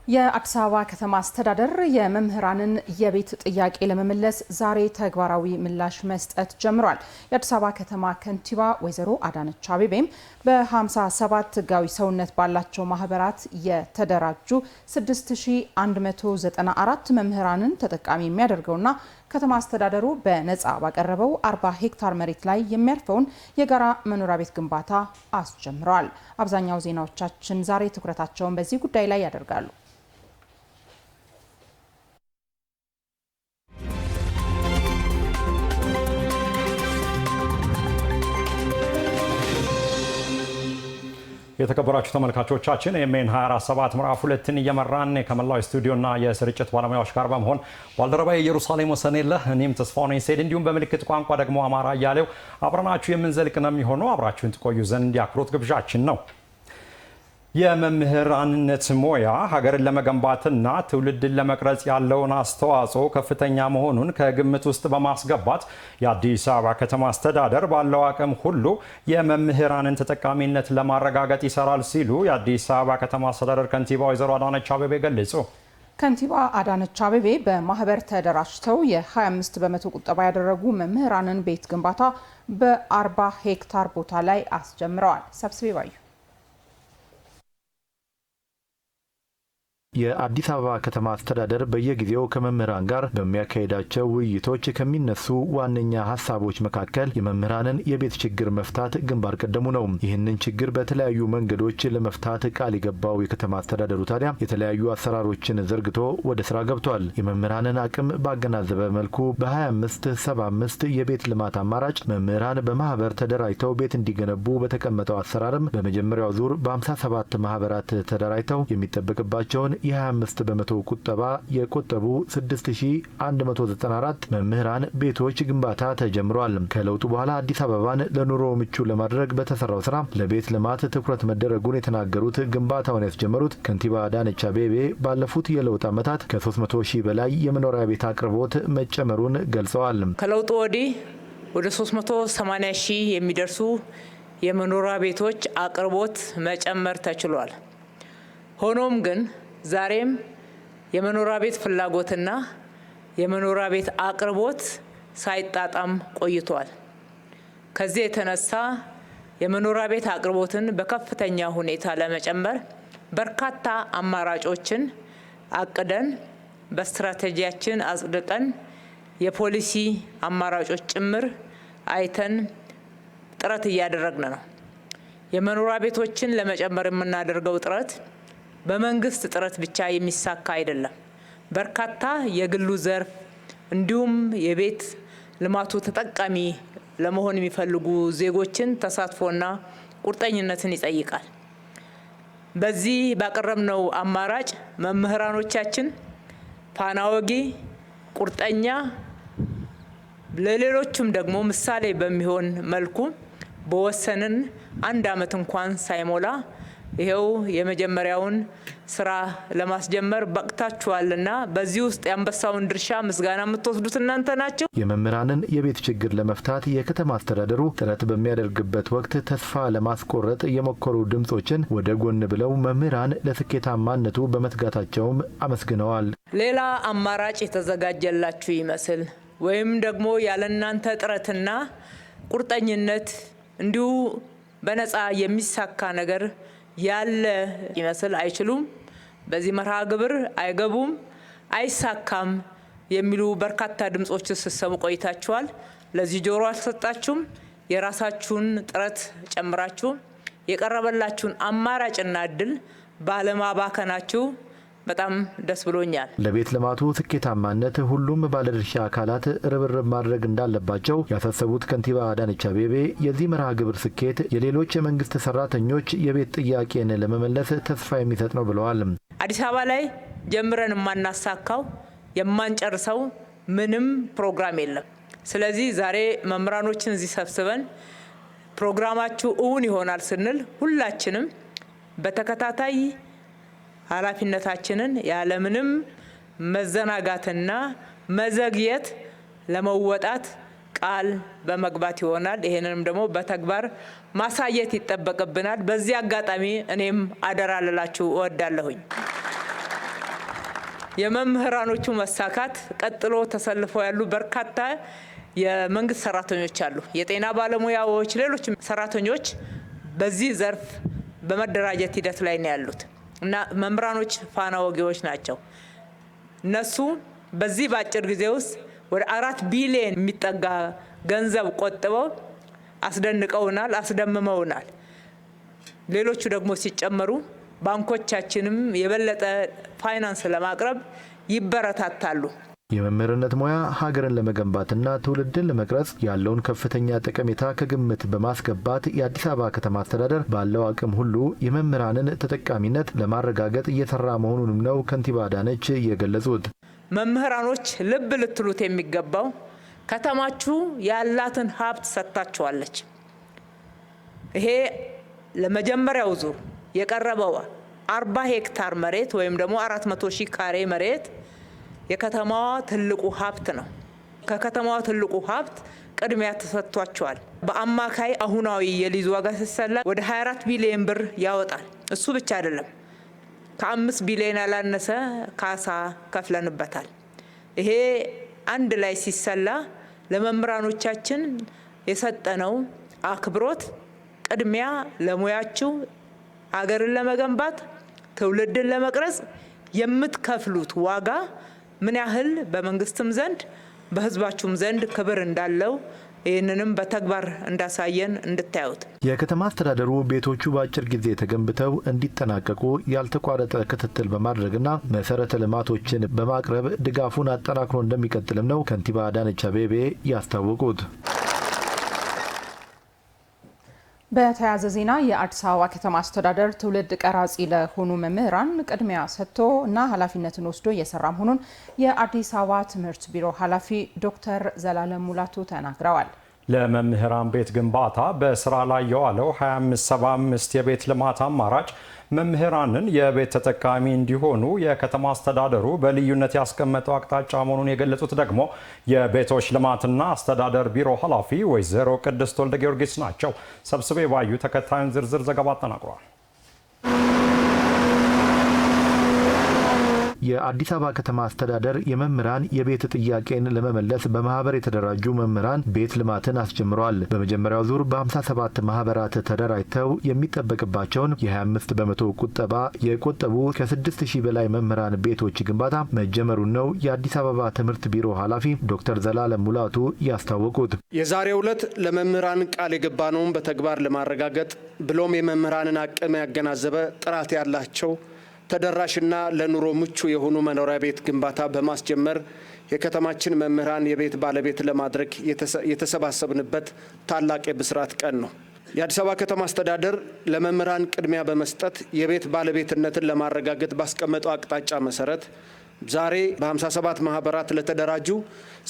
የአዲስ አበባ ከተማ አስተዳደር የመምህራንን የቤት ጥያቄ ለመመለስ ዛሬ ተግባራዊ ምላሽ መስጠት ጀምሯል። የአዲስ አበባ ከተማ ከንቲባ ወይዘሮ አዳነች አቤቤም በ57 ሕጋዊ ሰውነት ባላቸው ማህበራት የተደራጁ 6194 መምህራንን ተጠቃሚ የሚያደርገውና ከተማ አስተዳደሩ በነፃ ባቀረበው 40 ሄክታር መሬት ላይ የሚያርፈውን የጋራ መኖሪያ ቤት ግንባታ አስጀምረዋል። አብዛኛው ዜናዎቻችን ዛሬ ትኩረታቸውን በዚህ ጉዳይ ላይ ያደርጋሉ። የተከበራችሁ ተመልካቾቻችን ኤምኤን 24/7 ምዕራፍ 2ን እየመራን ከመላው ስቱዲዮና የስርጭት ባለሙያዎች ጋር በመሆን ባልደረባዬ ኢየሩሳሌም ወሰኔለህ እኔም ተስፋው ነኝ ሰይድ እንዲሁም በምልክት ቋንቋ ደግሞ አማራ እያለው አብረናችሁ የምንዘልቅ ነው የሚሆነው። አብራችሁን ትቆዩ ዘንድ የአክብሮት ግብዣችን ነው። የመምህራንነት ሙያ ሀገርን ለመገንባትና ትውልድን ለመቅረጽ ያለውን አስተዋጽኦ ከፍተኛ መሆኑን ከግምት ውስጥ በማስገባት የአዲስ አበባ ከተማ አስተዳደር ባለው አቅም ሁሉ የመምህራንን ተጠቃሚነት ለማረጋገጥ ይሰራል ሲሉ የአዲስ አበባ ከተማ አስተዳደር ከንቲባ ወይዘሮ አዳነች አቤቤ ገለጹ። ከንቲባ አዳነች አቤቤ በማህበር ተደራጅተው የ25 በመቶ ቁጠባ ያደረጉ መምህራንን ቤት ግንባታ በ40 ሄክታር ቦታ ላይ አስጀምረዋል። ሰብስቤ ባዩ የአዲስ አበባ ከተማ አስተዳደር በየጊዜው ከመምህራን ጋር በሚያካሄዳቸው ውይይቶች ከሚነሱ ዋነኛ ሀሳቦች መካከል የመምህራንን የቤት ችግር መፍታት ግንባር ቀደሙ ነው። ይህንን ችግር በተለያዩ መንገዶች ለመፍታት ቃል የገባው የከተማ አስተዳደሩ ታዲያ የተለያዩ አሰራሮችን ዘርግቶ ወደ ስራ ገብቷል። የመምህራንን አቅም ባገናዘበ መልኩ በ25/75 የቤት ልማት አማራጭ መምህራን በማህበር ተደራጅተው ቤት እንዲገነቡ በተቀመጠው አሰራርም በመጀመሪያው ዙር በ57 ማህበራት ተደራጅተው የሚጠበቅባቸውን የ25 በመቶ ቁጠባ የቆጠቡ 6194 መምህራን ቤቶች ግንባታ ተጀምሯል። ከለውጡ በኋላ አዲስ አበባን ለኑሮ ምቹ ለማድረግ በተሰራው ስራ ለቤት ልማት ትኩረት መደረጉን የተናገሩት ግንባታውን ያስጀመሩት ከንቲባ አዳነች አቤቤ ባለፉት የለውጥ ዓመታት ከ300 ሺህ በላይ የመኖሪያ ቤት አቅርቦት መጨመሩን ገልጸዋል። ከለውጡ ወዲህ ወደ 380 ሺህ የሚደርሱ የመኖሪያ ቤቶች አቅርቦት መጨመር ተችሏል። ሆኖም ግን ዛሬም የመኖሪያ ቤት ፍላጎትና የመኖሪያ ቤት አቅርቦት ሳይጣጣም ቆይቷል። ከዚህ የተነሳ የመኖሪያ ቤት አቅርቦትን በከፍተኛ ሁኔታ ለመጨመር በርካታ አማራጮችን አቅደን በስትራቴጂያችን አጽድቀን የፖሊሲ አማራጮች ጭምር አይተን ጥረት እያደረግን ነው። የመኖሪያ ቤቶችን ለመጨመር የምናደርገው ጥረት በመንግስት ጥረት ብቻ የሚሳካ አይደለም። በርካታ የግሉ ዘርፍ እንዲሁም የቤት ልማቱ ተጠቃሚ ለመሆን የሚፈልጉ ዜጎችን ተሳትፎና ቁርጠኝነትን ይጠይቃል። በዚህ ባቀረብነው አማራጭ መምህራኖቻችን ፋናወጊ፣ ቁርጠኛ፣ ለሌሎችም ደግሞ ምሳሌ በሚሆን መልኩ በወሰንን 1 ዓመት እንኳን ሳይሞላ ይሄው የመጀመሪያውን ስራ ለማስጀመር በቅታችኋልና በዚህ ውስጥ የአንበሳውን ድርሻ ምስጋና የምትወስዱት እናንተ ናችሁ። የመምህራንን የቤት ችግር ለመፍታት የከተማ አስተዳደሩ ጥረት በሚያደርግበት ወቅት ተስፋ ለማስቆረጥ የሞከሩ ድምጾችን ወደ ጎን ብለው መምህራን ለስኬታማነቱ በመትጋታቸውም አመስግነዋል። ሌላ አማራጭ የተዘጋጀላችሁ ይመስል ወይም ደግሞ ያለናንተ ጥረትና ቁርጠኝነት እንዲሁ በነፃ የሚሳካ ነገር ያለ ይመስል አይችሉም፣ በዚህ መርሃ ግብር አይገቡም፣ አይሳካም የሚሉ በርካታ ድምጾች ሲሰሙ ቆይታችኋል። ለዚህ ጆሮ አልሰጣችሁም። የራሳችሁን ጥረት ጨምራችሁ የቀረበላችሁን አማራጭና እድል ባለማባከናችሁ በጣም ደስ ብሎኛል። ለቤት ልማቱ ስኬታማነት ሁሉም ባለድርሻ አካላት ርብርብ ማድረግ እንዳለባቸው ያሳሰቡት ከንቲባ አዳነች አቤቤ የዚህ መርሃ ግብር ስኬት የሌሎች የመንግስት ሰራተኞች የቤት ጥያቄን ለመመለስ ተስፋ የሚሰጥ ነው ብለዋል። አዲስ አበባ ላይ ጀምረን የማናሳካው የማንጨርሰው ምንም ፕሮግራም የለም። ስለዚህ ዛሬ መምህራኖችን እዚህ ሰብስበን ፕሮግራማችሁ እውን ይሆናል ስንል ሁላችንም በተከታታይ ኃላፊነታችንን ያለምንም መዘናጋትና መዘግየት ለመወጣት ቃል በመግባት ይሆናል። ይሄንንም ደግሞ በተግባር ማሳየት ይጠበቅብናል። በዚህ አጋጣሚ እኔም አደራ ልላችሁ እወዳለሁኝ። የመምህራኖቹ መሳካት ቀጥሎ ተሰልፈው ያሉ በርካታ የመንግስት ሰራተኞች አሉ። የጤና ባለሙያዎች፣ ሌሎች ሰራተኞች በዚህ ዘርፍ በመደራጀት ሂደት ላይ ነው ያሉት እና መምህራኖች ፋና ወጊዎች ናቸው። እነሱ በዚህ በአጭር ጊዜ ውስጥ ወደ 4 ቢሊዮን የሚጠጋ ገንዘብ ቆጥበው አስደንቀውናል፣ አስደምመውናል። ሌሎቹ ደግሞ ሲጨመሩ ባንኮቻችንም የበለጠ ፋይናንስ ለማቅረብ ይበረታታሉ። የመምህርነት ሙያ ሀገርን ለመገንባትና ትውልድን ለመቅረጽ ያለውን ከፍተኛ ጠቀሜታ ከግምት በማስገባት የአዲስ አበባ ከተማ አስተዳደር ባለው አቅም ሁሉ የመምህራንን ተጠቃሚነት ለማረጋገጥ እየሰራ መሆኑንም ነው ከንቲባ አዳነች የገለጹት። መምህራኖች ልብ ልትሉት የሚገባው ከተማችሁ ያላትን ሀብት ሰጥታችኋለች። ይሄ ለመጀመሪያው ዙር የቀረበው 40 ሄክታር መሬት ወይም ደግሞ 400,000 ካሬ መሬት የከተማዋ ትልቁ ሀብት ነው። ከከተማዋ ትልቁ ሀብት ቅድሚያ ተሰጥቷቸዋል። በአማካይ አሁናዊ የሊዝ ዋጋ ሲሰላ ወደ 24 ቢሊዮን ብር ያወጣል። እሱ ብቻ አይደለም፣ ከ5 ቢሊዮን ያላነሰ ካሳ ከፍለንበታል። ይሄ አንድ ላይ ሲሰላ ለመምህራኖቻችን የሰጠነው አክብሮት ቅድሚያ ለሙያችሁ ሀገርን ለመገንባት ትውልድን ለመቅረጽ የምትከፍሉት ዋጋ ምን ያህል በመንግስትም ዘንድ በህዝባችሁም ዘንድ ክብር እንዳለው ይህንንም በተግባር እንዳሳየን እንድታዩት። የከተማ አስተዳደሩ ቤቶቹ በአጭር ጊዜ ተገንብተው እንዲጠናቀቁ ያልተቋረጠ ክትትል በማድረግና መሰረተ ልማቶችን በማቅረብ ድጋፉን አጠናክሮ እንደሚቀጥልም ነው ከንቲባ አዳነች አቤቤ ያስታወቁት። በተያያዘ ዜና የአዲስ አበባ ከተማ አስተዳደር ትውልድ ቀራጺ ለሆኑ መምህራን ቅድሚያ ሰጥቶ እና ኃላፊነትን ወስዶ እየሰራ መሆኑን የአዲስ አበባ ትምህርት ቢሮ ኃላፊ ዶክተር ዘላለም ሙላቱ ተናግረዋል። ለመምህራን ቤት ግንባታ በስራ ላይ የዋለው 2575 የቤት ልማት አማራጭ መምህራንን የቤት ተጠቃሚ እንዲሆኑ የከተማ አስተዳደሩ በልዩነት ያስቀመጠው አቅጣጫ መሆኑን የገለጹት ደግሞ የቤቶች ልማትና አስተዳደር ቢሮ ኃላፊ ወይዘሮ ቅድስት ወልደ ጊዮርጊስ ናቸው። ሰብስቤ ባዩ ተከታዩን ዝርዝር ዘገባ አጠናቅሯል። የአዲስ አበባ ከተማ አስተዳደር የመምህራን የቤት ጥያቄን ለመመለስ በማህበር የተደራጁ መምህራን ቤት ልማትን አስጀምረዋል። በመጀመሪያው ዙር በ57 ማህበራት ተደራጅተው የሚጠበቅባቸውን የ25 በመቶ ቁጠባ የቆጠቡ ከ6000 በላይ መምህራን ቤቶች ግንባታ መጀመሩን ነው የአዲስ አበባ ትምህርት ቢሮ ኃላፊ ዶክተር ዘላለም ሙላቱ ያስታወቁት። የዛሬው ዕለት ለመምህራን ቃል የገባነውን በተግባር ለማረጋገጥ ብሎም የመምህራንን አቅም ያገናዘበ ጥራት ያላቸው ተደራሽና ለኑሮ ምቹ የሆኑ መኖሪያ ቤት ግንባታ በማስጀመር የከተማችን መምህራን የቤት ባለቤት ለማድረግ የተሰባሰብንበት ታላቅ የብስራት ቀን ነው። የአዲስ አበባ ከተማ አስተዳደር ለመምህራን ቅድሚያ በመስጠት የቤት ባለቤትነትን ለማረጋገጥ ባስቀመጠው አቅጣጫ መሰረት ዛሬ በ57 ማህበራት ለተደራጁ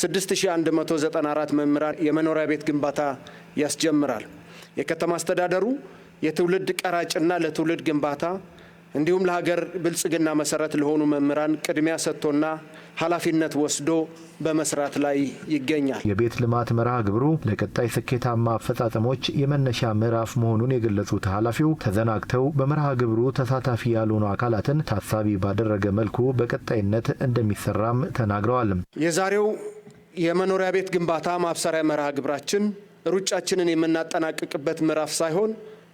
6194 መምህራን የመኖሪያ ቤት ግንባታ ያስጀምራል። የከተማ አስተዳደሩ የትውልድ ቀራጭና ለትውልድ ግንባታ እንዲሁም ለሀገር ብልጽግና መሰረት ለሆኑ መምህራን ቅድሚያ ሰጥቶና ኃላፊነት ወስዶ በመስራት ላይ ይገኛል። የቤት ልማት መርሃ ግብሩ ለቀጣይ ስኬታማ አፈጻጸሞች የመነሻ ምዕራፍ መሆኑን የገለጹት ኃላፊው ተዘናግተው በመርሃ ግብሩ ተሳታፊ ያልሆኑ አካላትን ታሳቢ ባደረገ መልኩ በቀጣይነት እንደሚሰራም ተናግረዋል። የዛሬው የመኖሪያ ቤት ግንባታ ማብሰሪያ መርሃ ግብራችን ሩጫችንን የምናጠናቅቅበት ምዕራፍ ሳይሆን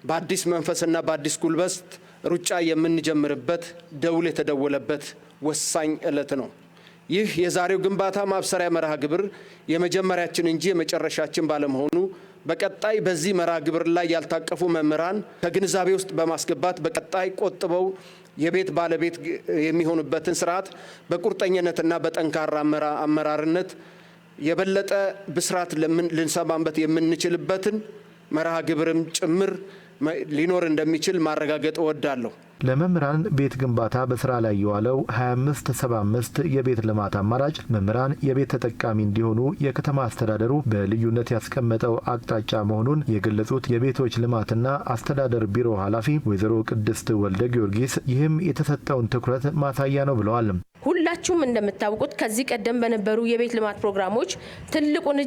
በአዲስ መንፈስና በአዲስ ጉልበት ሩጫ የምንጀምርበት ደውል የተደወለበት ወሳኝ ዕለት ነው። ይህ የዛሬው ግንባታ ማብሰሪያ መርሃ ግብር የመጀመሪያችን እንጂ የመጨረሻችን ባለመሆኑ በቀጣይ በዚህ መርሃ ግብር ላይ ያልታቀፉ መምህራን ከግንዛቤ ውስጥ በማስገባት በቀጣይ ቆጥበው የቤት ባለቤት የሚሆኑበትን ስርዓት በቁርጠኝነትና በጠንካራ አመራርነት የበለጠ ብስራት ልንሰማበት የምንችልበትን መርሃ ግብርም ጭምር ሊኖር እንደሚችል ማረጋገጥ እወዳለሁ። ለመምህራን ቤት ግንባታ በስራ ላይ የዋለው 2575 የቤት ልማት አማራጭ መምህራን የቤት ተጠቃሚ እንዲሆኑ የከተማ አስተዳደሩ በልዩነት ያስቀመጠው አቅጣጫ መሆኑን የገለጹት የቤቶች ልማትና አስተዳደር ቢሮ ኃላፊ ወይዘሮ ቅድስት ወልደ ጊዮርጊስ ይህም የተሰጠውን ትኩረት ማሳያ ነው ብለዋል። ሁላችሁም እንደምታውቁት ከዚህ ቀደም በነበሩ የቤት ልማት ፕሮግራሞች ትልቁን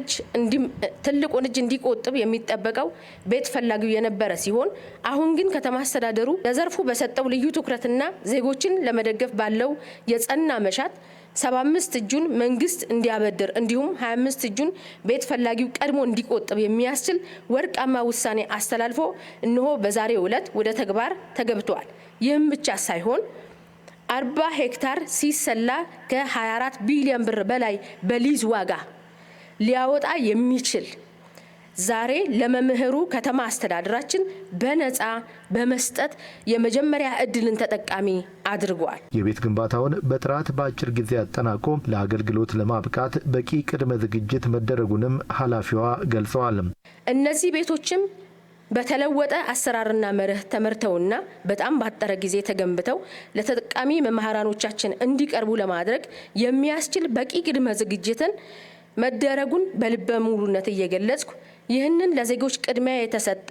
እጅ እንዲቆጥብ የሚጠበቀው ቤት ፈላጊው የነበረ ሲሆን አሁን ግን ከተማ አስተዳደሩ ለዘርፉ በሰጠው ልዩ ትኩረትና ዜጎችን ለመደገፍ ባለው የጸና መሻት 75 እጁን መንግስት እንዲያበድር እንዲሁም 25 እጁን ቤት ፈላጊው ቀድሞ እንዲቆጥብ የሚያስችል ወርቃማ ውሳኔ አስተላልፎ እነሆ በዛሬው ዕለት ወደ ተግባር ተገብቷል። ይህም ብቻ ሳይሆን 40 ሄክታር ሲሰላ ከ24 ቢሊዮን ብር በላይ በሊዝ ዋጋ ሊያወጣ የሚችል ዛሬ ለመምህሩ ከተማ አስተዳደራችን በነፃ በመስጠት የመጀመሪያ እድልን ተጠቃሚ አድርጓል። የቤት ግንባታውን በጥራት በአጭር ጊዜ አጠናቆ ለአገልግሎት ለማብቃት በቂ ቅድመ ዝግጅት መደረጉንም ኃላፊዋ ገልጸዋል። እነዚህ ቤቶችም በተለወጠ አሰራርና መርህ ተመርተውና በጣም ባጠረ ጊዜ ተገንብተው ለተጠቃሚ መምህራኖቻችን እንዲቀርቡ ለማድረግ የሚያስችል በቂ ቅድመ ዝግጅትን መደረጉን በልበ ሙሉነት እየገለጽኩ ይህንን ለዜጎች ቅድሚያ የተሰጠ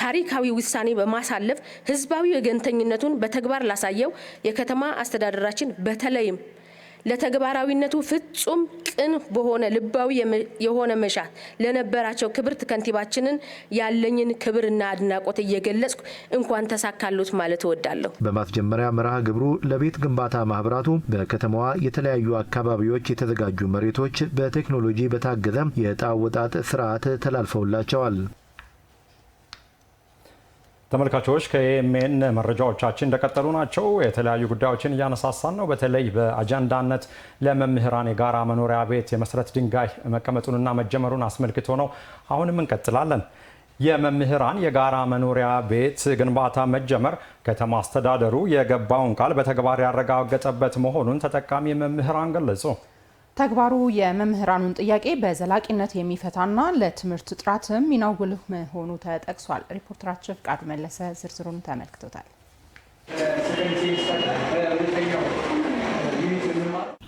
ታሪካዊ ውሳኔ በማሳለፍ ህዝባዊ ወገንተኝነቱን በተግባር ላሳየው የከተማ አስተዳደራችን በተለይም ለተግባራዊነቱ ፍጹም ቅን በሆነ ልባዊ የሆነ መሻት ለነበራቸው ክብርት ከንቲባችንን ያለኝን ክብርና አድናቆት እየገለጽኩ እንኳን ተሳካሉት ማለት እወዳለሁ። በማስጀመሪያ መርሃ ግብሩ ለቤት ግንባታ ማህበራቱ በከተማዋ የተለያዩ አካባቢዎች የተዘጋጁ መሬቶች በቴክኖሎጂ በታገዘ የዕጣ አወጣጥ ስርዓት ተላልፈውላቸዋል። ተመልካቾች ከኤኤምኤን መረጃዎቻችን እንደቀጠሉ ናቸው። የተለያዩ ጉዳዮችን እያነሳሳን ነው። በተለይ በአጀንዳነት ለመምህራን የጋራ መኖሪያ ቤት የመሰረት ድንጋይ መቀመጡንና መጀመሩን አስመልክቶ ነው። አሁንም እንቀጥላለን። የመምህራን የጋራ መኖሪያ ቤት ግንባታ መጀመር ከተማ አስተዳደሩ የገባውን ቃል በተግባር ያረጋገጠበት መሆኑን ተጠቃሚ መምህራን ገለጹ። ተግባሩ የመምህራኑን ጥያቄ በዘላቂነት የሚፈታና ለትምህርት ጥራትም ሚናው ጉልህ መሆኑ ተጠቅሷል። ሪፖርተራችን ፍቃዱ መለሰ ዝርዝሩን ተመልክቶታል።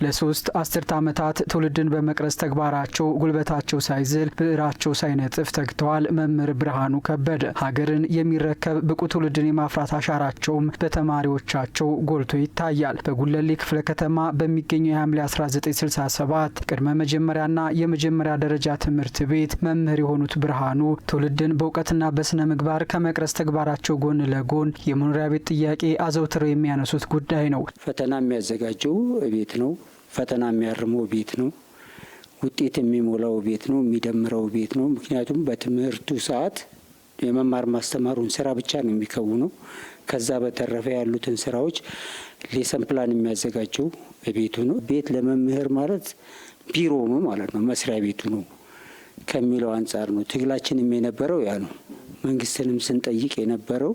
ለሶስት አስርት ዓመታት ትውልድን በመቅረጽ ተግባራቸው ጉልበታቸው ሳይዝል ብዕራቸው ሳይነጥፍ ተግተዋል። መምህር ብርሃኑ ከበደ ሀገርን የሚረከብ ብቁ ትውልድን የማፍራት አሻራቸውም በተማሪዎቻቸው ጎልቶ ይታያል። በጉለሌ ክፍለ ከተማ በሚገኘው የሐምሌ 1967 ቅድመ መጀመሪያና የመጀመሪያ ደረጃ ትምህርት ቤት መምህር የሆኑት ብርሃኑ ትውልድን በእውቀትና በስነ ምግባር ከመቅረጽ ተግባራቸው ጎን ለጎን የመኖሪያ ቤት ጥያቄ አዘውትረው የሚያነሱት ጉዳይ ነው። ፈተና የሚያዘጋጀው ቤት ነው። ፈተና የሚያርመው ቤት ነው። ውጤት የሚሞላው ቤት ነው። የሚደምረው ቤት ነው። ምክንያቱም በትምህርቱ ሰዓት የመማር ማስተማሩን ስራ ብቻ ነው የሚከውነው። ከዛ በተረፈ ያሉትን ስራዎች ሌሰን ፕላን የሚያዘጋጀው ቤቱ ነው። ቤት ለመምህር ማለት ቢሮ ነው ማለት ነው፣ መስሪያ ቤቱ ነው ከሚለው አንጻር ነው ትግላችንም የነበረው ያ ነው። መንግስትንም ስንጠይቅ የነበረው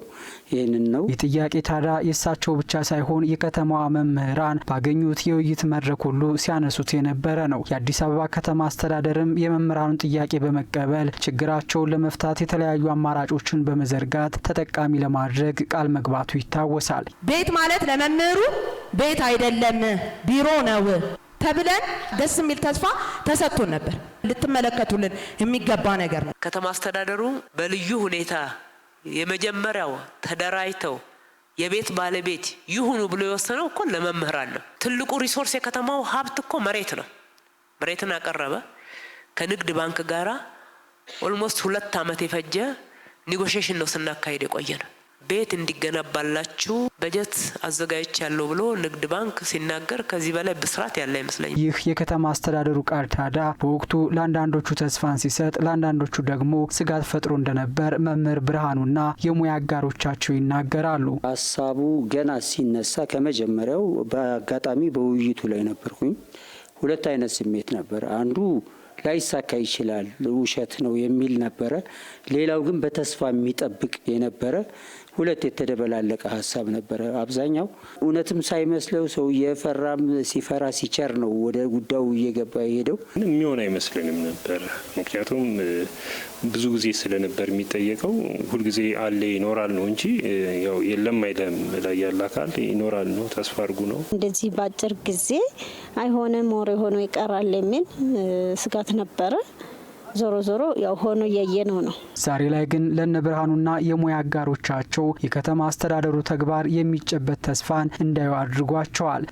ይህንን ነው። የጥያቄ ታዲያ የእሳቸው ብቻ ሳይሆን የከተማዋ መምህራን ባገኙት የውይይት መድረክ ሁሉ ሲያነሱት የነበረ ነው። የአዲስ አበባ ከተማ አስተዳደርም የመምህራኑን ጥያቄ በመቀበል ችግራቸውን ለመፍታት የተለያዩ አማራጮችን በመዘርጋት ተጠቃሚ ለማድረግ ቃል መግባቱ ይታወሳል። ቤት ማለት ለመምህሩ ቤት አይደለም ቢሮ ነው ተብለን ደስ የሚል ተስፋ ተሰጥቶን ነበር። ልትመለከቱልን የሚገባ ነገር ነው። ከተማ አስተዳደሩ በልዩ ሁኔታ የመጀመሪያው ተደራጅተው የቤት ባለቤት ይሁኑ ብሎ የወሰነው እኮ ለመምህራን ነው። ትልቁ ሪሶርስ የከተማው ሀብት እኮ መሬት ነው። መሬትን አቀረበ። ከንግድ ባንክ ጋራ ኦልሞስት 2 ዓመት የፈጀ ኔጎሽዬሽን ነው ስናካሄድ የቆየ ነው። ቤት እንዲገነባላችሁ በጀት አዘጋጅቻለሁ ብሎ ንግድ ባንክ ሲናገር ከዚህ በላይ ብስራት ያለ አይመስለኝም። ይህ የከተማ አስተዳደሩ ቃል ታዲያ በወቅቱ ለአንዳንዶቹ ተስፋን ሲሰጥ፣ ለአንዳንዶቹ ደግሞ ስጋት ፈጥሮ እንደነበር መምህር ብርሃኑና የሙያ አጋሮቻቸው ይናገራሉ። ሀሳቡ ገና ሲነሳ ከመጀመሪያው በአጋጣሚ በውይይቱ ላይ ነበርኩኝ። 2 አይነት ስሜት ነበር። አንዱ ላይሳካ ይችላል ውሸት ነው የሚል ነበረ። ሌላው ግን በተስፋ የሚጠብቅ የነበረ 2 የተደበላለቀ ሀሳብ ነበረ። አብዛኛው እውነትም ሳይመስለው ሰው የፈራም ሲፈራ ሲቸር ነው ወደ ጉዳዩ እየገባ የሄደው። የሚሆን አይመስልንም ነበር። ምክንያቱም ብዙ ጊዜ ስለነበር የሚጠየቀው ሁልጊዜ አለ ይኖራል ነው እንጂ ያው የለም አይለም ላይ ያለ አካል ይኖራል ነው ተስፋ አድርጉ ነው። እንደዚህ ባጭር ጊዜ አይሆንም ወሬ ሆኖ ይቀራል የሚል ስጋት ነበረ። ዞሮ ዞሮ ያው ሆኖ ያየነው ነው። ዛሬ ላይ ግን ለነ ብርሃኑና የሙያ አጋሮቻቸው የከተማ አስተዳደሩ ተግባር የሚጨበት ተስፋን እንዳዩ አድርጓቸዋል።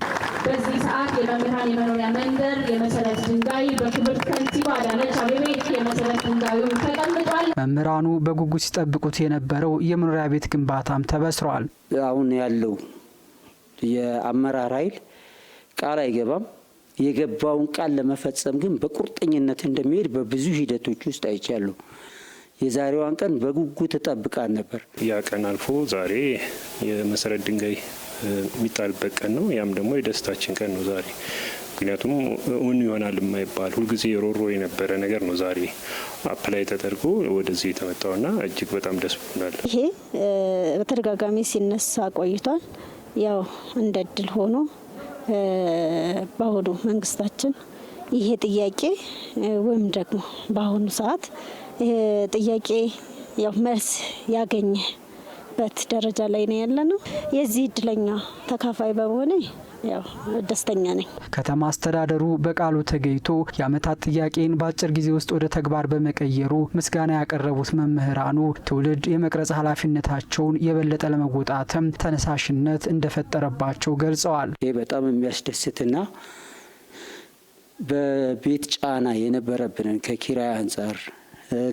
በዚህ ሰዓት የመምህራን የመኖሪያ መንደር የመሰረት ድንጋይ በክብርት ከንቲባ አዳነች አቤቤ የመሰረት ድንጋዩ ተቀምጧል። መምህራኑ በጉጉት ሲጠብቁት የነበረው የመኖሪያ ቤት ግንባታም ተበስሯል። አሁን ያለው የአመራር ኃይል ቃል አይገባም። የገባውን ቃል ለመፈጸም ግን በቁርጠኝነት እንደሚሄድ በብዙ ሂደቶች ውስጥ አይቻለሁ። የዛሬዋን ቀን በጉጉት ተጠብቃን ነበር። ያ ቀን አልፎ ዛሬ የመሰረት ድንጋይ የሚጣልበት ቀን ነው። ያም ደግሞ የደስታችን ቀን ነው ዛሬ። ምክንያቱም እውን ይሆናል የማይባል ሁልጊዜ ሮሮ የነበረ ነገር ነው ዛሬ አፕላይ ተደርጎ ወደዚህ የተመጣውና እጅግ በጣም ደስ ብሎናል። ይሄ በተደጋጋሚ ሲነሳ ቆይቷል። ያው እንደ እድል ሆኖ በአሁኑ መንግስታችን ይሄ ጥያቄ ወይም ደግሞ በአሁኑ ሰዓት ጥያቄ ያው መልስ ያገኘበት ደረጃ ላይ ነው ያለነው። የዚህ እድለኛ ተካፋይ በመሆኔ ያው ደስተኛ ነኝ። ከተማ አስተዳደሩ በቃሉ ተገኝቶ የአመታት ጥያቄን በአጭር ጊዜ ውስጥ ወደ ተግባር በመቀየሩ ምስጋና ያቀረቡት መምህራኑ ትውልድ የመቅረጽ ኃላፊነታቸውን የበለጠ ለመወጣትም ተነሳሽነት እንደፈጠረባቸው ገልጸዋል። ይህ በጣም የሚያስደስትና በቤት ጫና የነበረብንን ከኪራይ አንጻር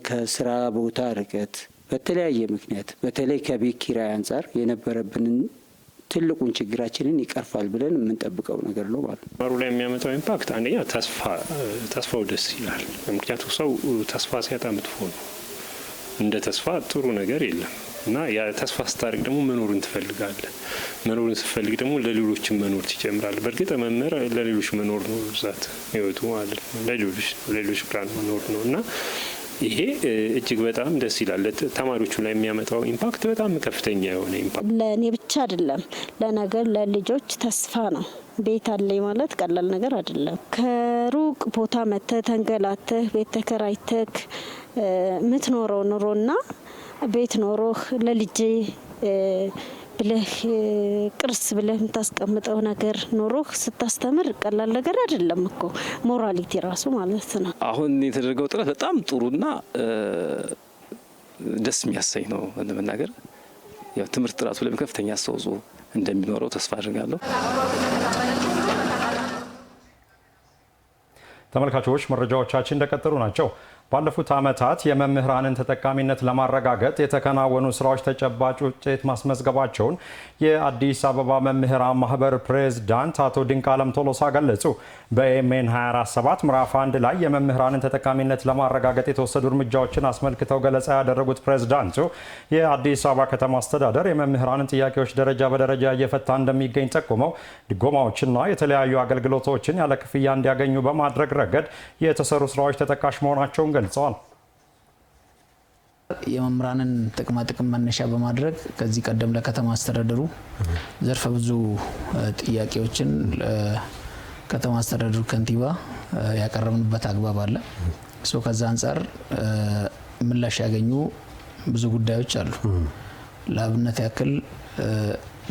ከስራ ቦታ ርቀት በተለያየ ምክንያት በተለይ ከቤት ኪራይ አንጻር የነበረብንን ትልቁን ችግራችንን ይቀርፋል ብለን የምንጠብቀው ነገር ነው ማለት ነው። ማሩ ላይ የሚያመጣው ኢምፓክት አንደኛ ተስፋው ደስ ይላል። ምክንያቱም ሰው ተስፋ ሲያጣ መጥፎ ነው። እንደ ተስፋ ጥሩ ነገር የለም እና ያ ተስፋ ስታርቅ ደግሞ መኖርን ትፈልጋለህ። መኖርን ስትፈልግ ደግሞ ለሌሎችም መኖር ትጨምራለህ። በእርግጥ መምህር ለሌሎች መኖር ነው ብዛት ህይወቱ ማለት ነው። ለሌሎች ብርሃን መኖር ነው እና ይሄ እጅግ በጣም ደስ ይላል። ተማሪዎቹ ላይ የሚያመጣው ኢምፓክት በጣም ከፍተኛ የሆነ ኢምፓክት ለእኔ ብቻ አይደለም፣ ለነገር ለልጆች ተስፋ ነው። ቤት አለኝ ማለት ቀላል ነገር አይደለም። ከሩቅ ቦታ መጥተህ ተንገላተህ ቤት ተከራይተህ የምትኖረው ኑሮና ቤት ኖሮህ ለልጅ ብለህ ቅርስ ብለህ የምታስቀምጠው ነገር ኖሮህ ስታስተምር ቀላል ነገር አይደለም እኮ ሞራሊቲ ራሱ ማለት ነው። አሁን የተደረገው ጥረት በጣም ጥሩና ደስ የሚያሰኝ ነው። እንደመናገር ያው ትምህርት ጥራቱ ላይ ከፍተኛ አስተዋጽኦ እንደሚኖረው ተስፋ አድርጋለሁ። ተመልካቾች መረጃዎቻችን እንደቀጠሉ ናቸው። ባለፉት ዓመታት የመምህራንን ተጠቃሚነት ለማረጋገጥ የተከናወኑ ስራዎች ተጨባጭ ውጤት ማስመዝገባቸውን የአዲስ አበባ መምህራን ማህበር ፕሬዝዳንት አቶ ድንቃለም ቶሎሳ ገለጹ። በኤምኤን 24/7 ምዕራፍ 1 ላይ የመምህራንን ተጠቃሚነት ለማረጋገጥ የተወሰዱ እርምጃዎችን አስመልክተው ገለጻ ያደረጉት ፕሬዝዳንቱ የአዲስ አበባ ከተማ አስተዳደር የመምህራንን ጥያቄዎች ደረጃ በደረጃ እየፈታ እንደሚገኝ ጠቁመው ድጎማዎችና የተለያዩ አገልግሎቶችን ያለ ክፍያ እንዲያገኙ በማድረግ ረገድ የተሰሩ ስራዎች ተጠቃሽ መሆናቸውን ገልጸዋል። የመምህራንን ጥቅማ ጥቅም መነሻ በማድረግ ከዚህ ቀደም ለከተማ አስተዳደሩ ዘርፈ ብዙ ጥያቄዎችን ለከተማ አስተዳደሩ ከንቲባ ያቀረብንበት አግባብ አለ። ከዛ አንጻር ምላሽ ያገኙ ብዙ ጉዳዮች አሉ። ለአብነት ያክል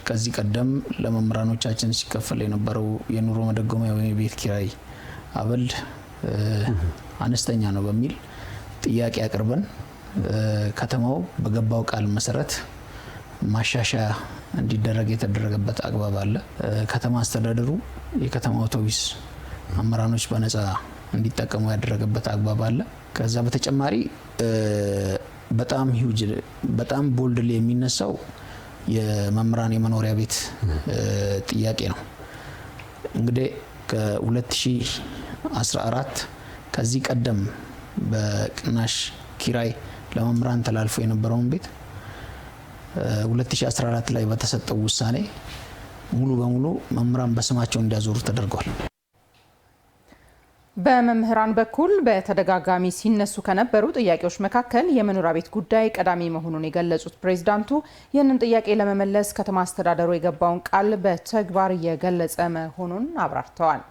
ከዚህ ቀደም ለመምህራኖቻችን ሲከፈል የነበረው የኑሮ መደጎሚያ ወይም የቤት ኪራይ አበል አነስተኛ ነው በሚል ጥያቄ አቅርበን ከተማው በገባው ቃል መሰረት ማሻሻያ እንዲደረግ የተደረገበት አግባብ አለ። ከተማ አስተዳደሩ የከተማ አውቶቡስ አመራሮች በነፃ እንዲጠቀሙ ያደረገበት አግባብ አለ። ከዛ በተጨማሪ በጣም ሂውጅ በጣም ቦልድሊ የሚነሳው የመምህራን የመኖሪያ ቤት ጥያቄ ነው። እንግዲህ ከ2014 ከዚህ ቀደም በቅናሽ ኪራይ ለመምህራን ተላልፎ የነበረውን ቤት 2014 ላይ በተሰጠው ውሳኔ ሙሉ በሙሉ መምህራን በስማቸው እንዲያዞሩ ተደርጓል። በመምህራን በኩል በተደጋጋሚ ሲነሱ ከነበሩ ጥያቄዎች መካከል የመኖሪያ ቤት ጉዳይ ቀዳሚ መሆኑን የገለጹት ፕሬዝዳንቱ ይህንን ጥያቄ ለመመለስ ከተማ አስተዳደሩ የገባውን ቃል በተግባር እየገለጸ መሆኑን አብራርተዋል።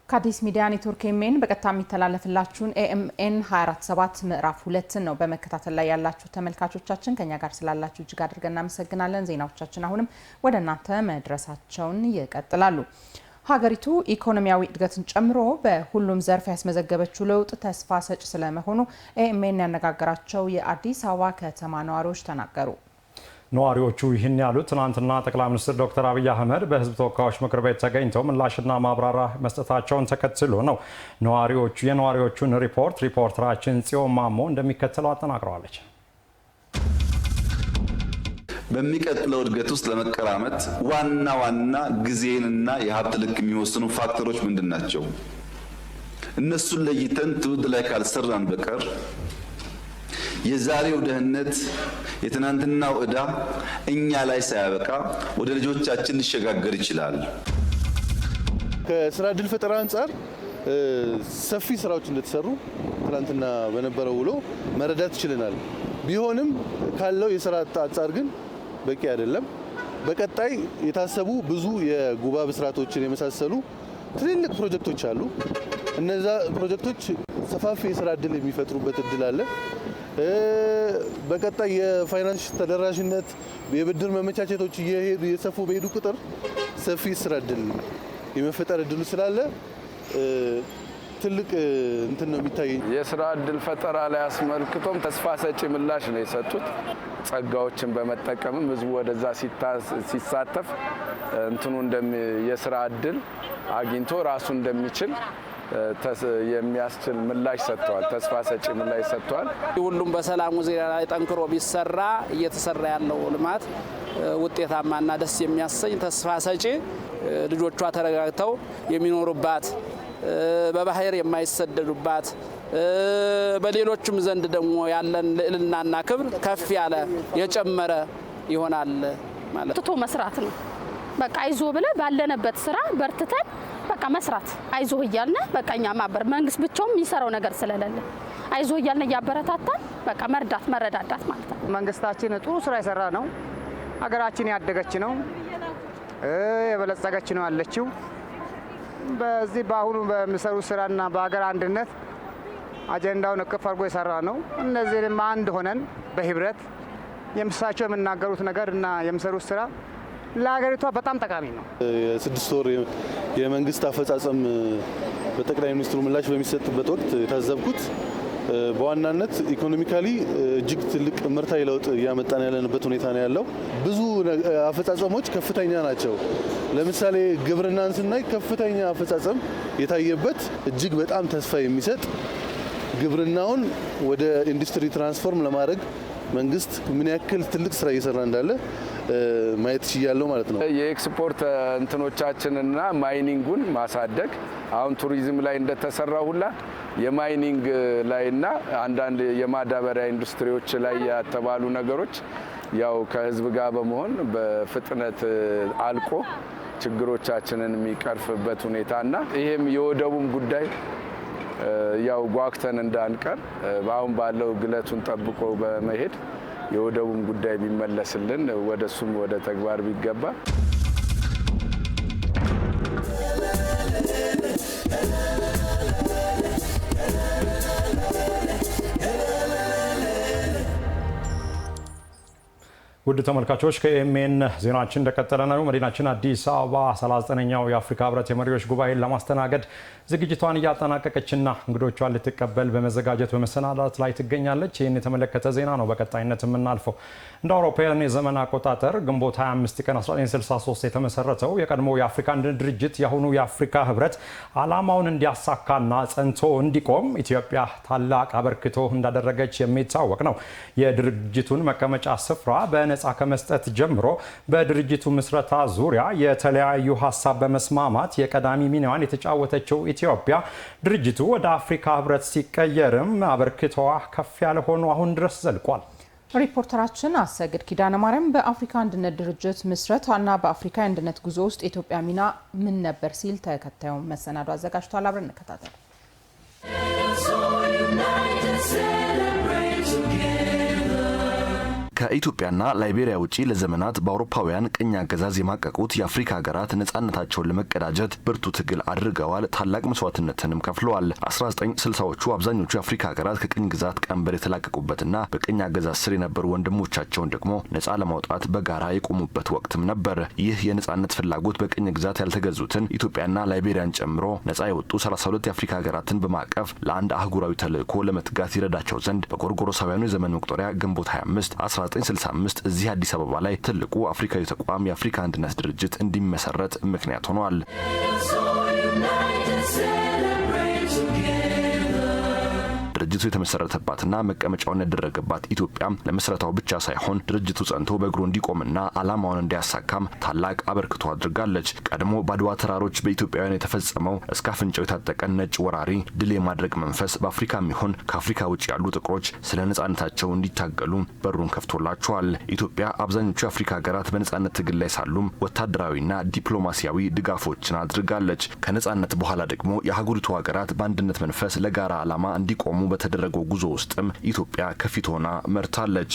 ከአዲስ ሚዲያ ኔትወርክ ኤምኤን በቀጥታ የሚተላለፍላችሁን ኤኤምኤን 24/7 ምዕራፍ 2 ነው በመከታተል ላይ ያላችሁ ተመልካቾቻችን። ከኛ ጋር ስላላችሁ እጅግ አድርገን እናመሰግናለን። ዜናዎቻችን አሁንም ወደ እናንተ መድረሳቸውን ይቀጥላሉ። ሀገሪቱ ኢኮኖሚያዊ እድገትን ጨምሮ በሁሉም ዘርፍ ያስመዘገበችው ለውጥ ተስፋ ሰጪ ስለመሆኑ ኤኤምኤን ያነጋገራቸው የአዲስ አበባ ከተማ ነዋሪዎች ተናገሩ። ነዋሪዎቹ ይህን ያሉት ትናንትና ጠቅላይ ሚኒስትር ዶክተር አብይ አህመድ በህዝብ ተወካዮች ምክር ቤት ተገኝተው ምላሽና ማብራሪያ መስጠታቸውን ተከትሎ ነው። የነዋሪዎቹን ሪፖርተራችን ጽዮን ማሞ እንደሚከተለው አጠናቅረዋለች። በሚቀጥለው እድገት ውስጥ ለመቀራመት ዋና ጊዜንና የሀብት ልክ የሚወስኑ ፋክተሮች ምንድን ናቸው? እነሱን ለይተን ትውልድ ላይ ካልሰራን በቀር የዛሬው ደህንነት የትናንትናው ዕዳ እኛ ላይ ሳያበቃ ወደ ልጆቻችን ሊሸጋገር ይችላል። ከስራ ዕድል ፈጠራ አንጻር ሰፊ ስራዎች እንደተሰሩ ትናንትና በነበረው ውሎ መረዳት ይችላል። ቢሆንም ካለው የስራ አንጻር ግን በቂ አይደለም። በቀጣይ የታሰቡ ብዙ የጉባ ብስራቶችን የመሳሰሉ ትልልቅ ፕሮጀክቶች አሉ። እነዛ ፕሮጀክቶች ሰፋፊ የስራ ዕድል የሚፈጥሩበት እድል አለ። በቀጣይ የፋይናንስ ተደራሽነት የብድር መመቻቸቶች እየሰፉ በሄዱ ቁጥር ሰፊ ስራ ዕድል የመፈጠር እድሉ ስላለ ትልቅ እንትን ነው የሚታየኝ። የስራ ዕድል ፈጠራ ላይ አስመልክቶም ተስፋ ሰጪ ምላሽ ነው የሰጡት። ጸጋዎችን በመጠቀምም ህዝቡ ወደዛ ሲሳተፍ እንትኑ የስራ ዕድል አግኝቶ ራሱ እንደሚችል የሚያስችል ምላሽ ሰጥተዋል። ተስፋ ሰጪ ምላሽ ሰጥተዋል። ሁሉም በሰላሙ ዙሪያ ላይ ጠንክሮ ቢሰራ እየተሰራ ያለው ልማት ውጤታማና ደስ የሚያሰኝ ተስፋ ሰጪ ልጆቿ ተረጋግተው የሚኖሩባት በባህር የማይሰደዱባት በሌሎችም ዘንድ ደግሞ ያለን ልዕልናና ክብር ከፍ ያለ የጨመረ ይሆናል ማለት ትቶ መስራት ነው። በቃ አይዞ ብለ ባለነበት ስራ በርትተን በቃ መስራት አይዞ እያልን በቃኛ ማበር መንግስት ብቻውን የሚሰራው ነገር ስለሌለ አይዞ እያልን ያበረታታል። በቃ መረዳዳት ማለት ነው። መንግስታችን ጥሩ ስራ የሰራ ነው። ሀገራችን ያደገች ነው፣ የበለጸገች ነው ያለችው። በዚህ በአሁኑ በሚሰሩ ስራና በሀገር አንድነት አጀንዳውን እቅፍ አድርጎ የሰራ ነው። እነዚህንም አንድ ሆነን በህብረት የምሳቸው የምናገሩት ነገር እና የሚሰሩት ስራ ለሀገሪቷ በጣም ጠቃሚ ነው። የ6 ወር የመንግስት አፈጻጸም በጠቅላይ ሚኒስትሩ ምላሽ በሚሰጥበት ወቅት የታዘብኩት በዋናነት ኢኮኖሚካሊ እጅግ ትልቅ ምርታዊ ለውጥ እያመጣን ያለንበት ሁኔታ ነው ያለው። ብዙ አፈጻጸሞች ከፍተኛ ናቸው። ለምሳሌ ግብርናን ስናይ ከፍተኛ አፈጻጸም የታየበት እጅግ በጣም ተስፋ የሚሰጥ ግብርናውን ወደ ኢንዱስትሪ ትራንስፎርም ለማድረግ መንግስት ምን ያክል ትልቅ ስራ እየሰራ እንዳለ ማየት ይችላል ማለት ነው። የኤክስፖርት እንትኖቻችንና ማይኒንጉን ማሳደግ አሁን ቱሪዝም ላይ እንደተሰራ ሁላ የማይኒንግ ላይና አንዳንድ የማዳበሪያ ኢንዱስትሪዎች ላይ ያተባሉ ነገሮች ያው ከህዝብ ጋር በመሆን በፍጥነት አልቆ ችግሮቻችንን የሚቀርፍበት ሁኔታና ይሄም የወደቡም ጉዳይ ያው ጓክተን እንዳንቀር አሁን ባለው ግለቱን ጠብቆ በመሄድ የወደቡም ጉዳይ ቢመለስልን ወደሱም ወደ ተግባር ቢገባ ውድ ተመልካቾች ከኤኤምኤን ዜናችን እንደቀጠለ ነው። መዲናችን አዲስ አበባ 39ኛው የአፍሪካ ህብረት የመሪዎች ጉባኤን ለማስተናገድ ዝግጅቷን እያጠናቀቀችና እንግዶቿን ልትቀበል በመዘጋጀት በመሰናዳት ላይ ትገኛለች። ይህን የተመለከተ ዜና ነው በቀጣይነት የምናልፈው። እንደ አውሮፓውያን የዘመን አቆጣጠር ግንቦት 25 ቀን 1963 የተመሰረተው የቀድሞ የአፍሪካ አንድነት ድርጅት የአሁኑ የአፍሪካ ህብረት ዓላማውን እንዲያሳካና ጸንቶ እንዲቆም ኢትዮጵያ ታላቅ አበርክቶ እንዳደረገች የሚታወቅ ነው። የድርጅቱን መቀመጫ ስፍራ በነጻ ከመስጠት ጀምሮ በድርጅቱ ምስረታ ዙሪያ የተለያዩ ሀሳብ በመስማማት የቀዳሚ ሚናዋን የተጫወተችው ኢትዮጵያ ድርጅቱ ወደ አፍሪካ ህብረት ሲቀየርም አበርክቶዋ ከፍ ያለ ሆኖ አሁን ድረስ ዘልቋል። ሪፖርተራችን አሰግድ ኪዳነ ማርያም በአፍሪካ አንድነት ድርጅት ምስረታና በአፍሪካ አንድነት ጉዞ ውስጥ የኢትዮጵያ ሚና ምን ነበር ሲል ተከታዩን መሰናዶ አዘጋጅቷል። አብረን እንከታተል። ከኢትዮጵያና ላይቤሪያ ውጪ ለዘመናት በአውሮፓውያን ቅኝ አገዛዝ የማቀቁት የአፍሪካ ሀገራት ነጻነታቸውን ለመቀዳጀት ብርቱ ትግል አድርገዋል። ታላቅ መስዋዕትነትንም ከፍለዋል። 1960ዎቹ አብዛኞቹ የአፍሪካ ሀገራት ከቅኝ ግዛት ቀንበር የተላቀቁበትና በቅኝ አገዛዝ ስር የነበሩ ወንድሞቻቸውን ደግሞ ነጻ ለማውጣት በጋራ የቆሙበት ወቅትም ነበር። ይህ የነጻነት ፍላጎት በቅኝ ግዛት ያልተገዙትን ኢትዮጵያና ላይቤሪያን ጨምሮ ነጻ የወጡ 32 የአፍሪካ ሀገራትን በማቀፍ ለአንድ አህጉራዊ ተልዕኮ ለመትጋት ይረዳቸው ዘንድ በጎርጎሮሳውያኑ የዘመን መቁጠሪያ ግንቦት 25 1965 እዚህ አዲስ አበባ ላይ ትልቁ አፍሪካዊ ተቋም የአፍሪካ አንድነት ድርጅት እንዲመሰረት ምክንያት ሆኗል። ድርጅቱ የተመሰረተባትና መቀመጫውን ያደረገባት ኢትዮጵያ ለመስረታው ብቻ ሳይሆን ድርጅቱ ጸንቶ በእግሩ እንዲቆምና ዓላማውን እንዲያሳካም ታላቅ አበርክቶ አድርጋለች። ቀድሞ በአድዋ ተራሮች በኢትዮጵያውያን የተፈጸመው እስከ አፍንጫው የታጠቀ ነጭ ወራሪ ድል የማድረግ መንፈስ በአፍሪካም ይሁን ከአፍሪካ ውጭ ያሉ ጥቁሮች ስለ ነጻነታቸው እንዲታገሉ በሩን ከፍቶላቸዋል። ኢትዮጵያ አብዛኞቹ የአፍሪካ ሀገራት በነጻነት ትግል ላይ ሳሉም ወታደራዊና ዲፕሎማሲያዊ ድጋፎችን አድርጋለች። ከነጻነት በኋላ ደግሞ የአህጉሪቱ ሀገራት በአንድነት መንፈስ ለጋራ ዓላማ እንዲቆሙ በተደረገው ጉዞ ውስጥም ኢትዮጵያ ከፊት ሆና መርታለች።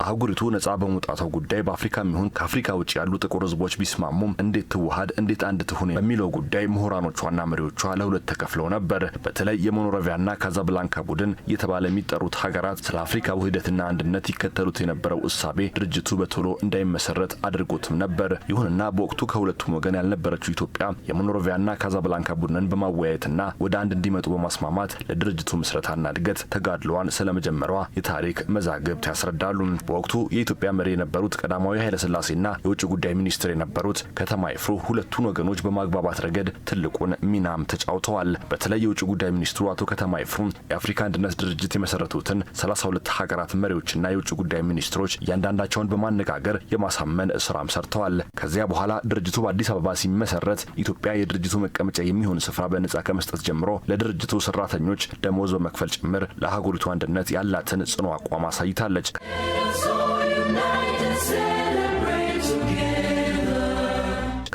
አህጉሪቱ ነጻ በመውጣቷ ጉዳይ በአፍሪካም ይሁን ከአፍሪካ ውጭ ያሉ ጥቁር ህዝቦች ቢስማሙም እንዴት ትዋሃድ እንዴት አንድ ትሁን በሚለው ጉዳይ ምሁራኖቿና መሪዎቿ ለሁለት ተከፍለው ነበር። በተለይ የሞኖሮቪያና ካዛብላንካ ቡድን እየተባለ የሚጠሩት ሀገራት ስለ አፍሪካ ውህደትና አንድነት ይከተሉት የነበረው እሳቤ ድርጅቱ በቶሎ እንዳይመሰረት አድርጎትም ነበር። ይሁንና በወቅቱ ከሁለቱም ወገን ያልነበረችው ኢትዮጵያ የሞኖሮቪያና ካዛብላንካ ቡድንን በማወያየትና ወደ አንድ እንዲመጡ በማስማማት ለድርጅቱ ምስረታና እድገት ተጋድሏን ስለመጀመሯ የታሪክ መዛግብት ያስረዳሉ። በወቅቱ የኢትዮጵያ መሪ የነበሩት ቀዳማዊ ኃይለ ሥላሴና የውጭ ጉዳይ ሚኒስትር የነበሩት ከተማ ይፍሩ ሁለቱን ወገኖች በማግባባት ረገድ ትልቁን ሚናም ተጫውተዋል። በተለይ የውጭ ጉዳይ ሚኒስትሩ አቶ ከተማ ይፍሩ የአፍሪካ አንድነት ድርጅት የመሰረቱትን 32 ሀገራት መሪዎችና የውጭ ጉዳይ ሚኒስትሮች እያንዳንዳቸውን በማነጋገር የማሳመን ስራም ሰርተዋል። ከዚያ በኋላ ድርጅቱ በአዲስ አበባ ሲመሰረት ኢትዮጵያ የድርጅቱ መቀመጫ የሚሆን ስፍራ በነጻ ከመስጠት ጀምሮ ለድርጅቱ ሰራተኞች ደሞዝ በመክፈል ጭምር ለአህጉሪቱ አንድነት ያላትን ጽኑ አቋም አሳይታለች።